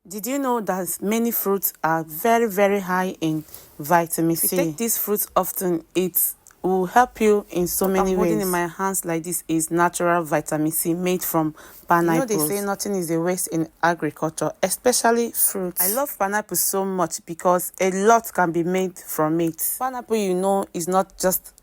Did you know that many fruits are very high in vitamin C? If you take these fruits often, it will help you in so many ways. What I'm holding in my hands like this is natural vitamin C made from pineapples. You know they say nothing is a waste in agriculture, especially fruits. I love pineapple so much because a lot can be made from it. Pineapple, you know, is not just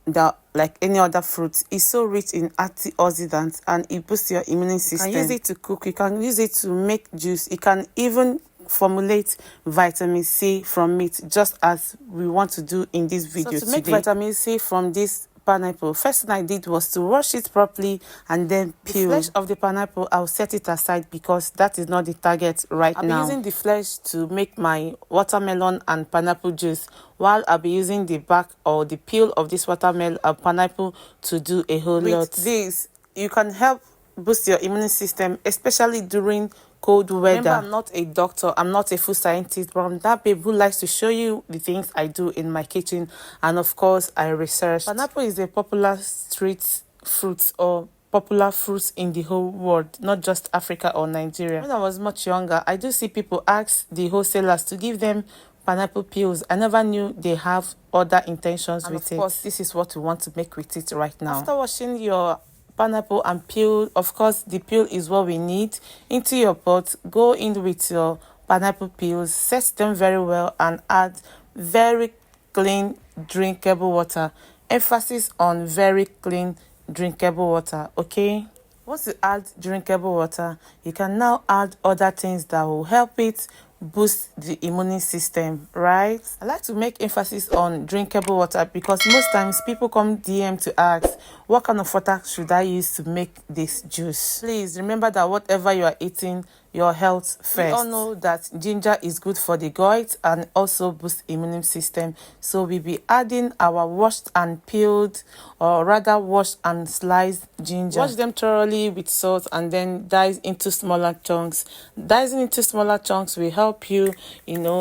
like any other fruit. It's so rich in antioxidants and it boosts your immune system. You can use it to cook, you can use it to make juice, you can even formulate vitamin C from it, just as we want to do in this video today. So to make vitamin C from this pineapple, first thing I did was to wash it properly and then peel. The flesh of the pineapple, I'll set it aside because that is not the target right now. I'll be using the flesh to make my watermelon and pineapple juice, while I'll be using the back or the peel of this watermelon and pineapple to do a whole lot. With this, you can help boost your immune system, especially during cold weather. Remember, I'm not a doctor, I'm not a food scientist, but I'm that babe who likes to show you the things I do in my kitchen, and of course I researched. Pineapple is a popular street fruit or popular fruits in the whole world, not just Africa or Nigeria. When I was much younger, I do see people ask the wholesalers to give them pineapple peels. I never knew they have other intentions with it. Of course, this is what we want to make with it right now. After washing your pineapple and peel, of course the peel is what we need, into your pot, go in with your pineapple peels, set them very well and add very clean drinkable water. Emphasis on very clean drinkable water, okay? Once you add drinkable water, you can now add other things that will help it boost the immune system, right? I like to make emphasis on drinkable water because most times people come DM to ask, what kind of water should I use to make this juice? Please remember that whatever you are eating, your health first. We all know that ginger is good for the gut and also boosts immune system. So we'll be adding our washed and peeled, or rather washed and sliced ginger. Wash them thoroughly with salt and then dice into smaller chunks. Dicing into smaller chunks will help you,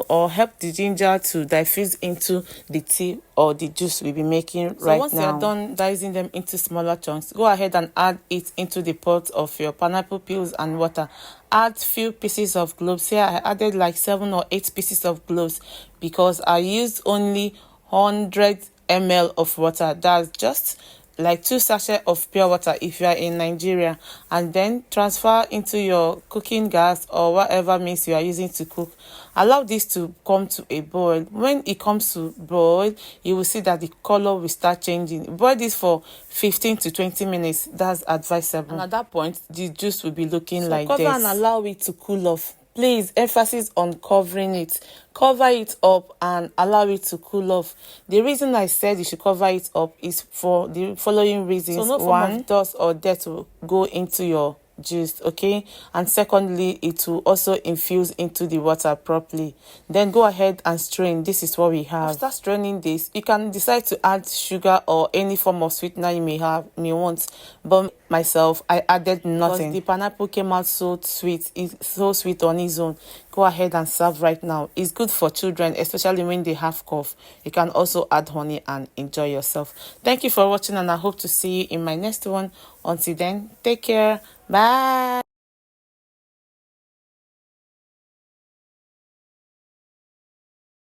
or help the ginger to diffuse into the tea or the juice we'll be making right now. Once you're done dicing them into smaller chunks, go ahead and add it into the pot of your pineapple peels and water. Add few pieces of cloves. Here I added like 7 or 8 pieces of cloves because I used only 100 ml of water. That's just like 2 sachets of pure water if you are in Nigeria, and then transfer into your cooking gas or whatever means you are using to cook. Allow this to come to a boil. When it comes to boil, you will see that the color will start changing. Boil this for 15 to 20 minutes. That's advisable. And at that point, the juice will be looking like this. Cover and allow it to cool off. Please, emphasis on covering it. Cover it up and allow it to cool off. The reason I said you should cover it up is for the following reasons. So no form of dust or dirt will go into your juice, okay? And secondly, it will also infuse into the water properly. Then go ahead and strain. This is what we have. After straining this, you can decide to add sugar or any form of sweetener you may want. But myself, I added nothing. The pineapple came out so sweet. It's so sweet on its own. Go ahead and serve right now. It's good for children, especially when they have cough. You can also add honey and enjoy yourself. Thank you for watching, and I hope to see you in my next one. Until then, take care. Bye.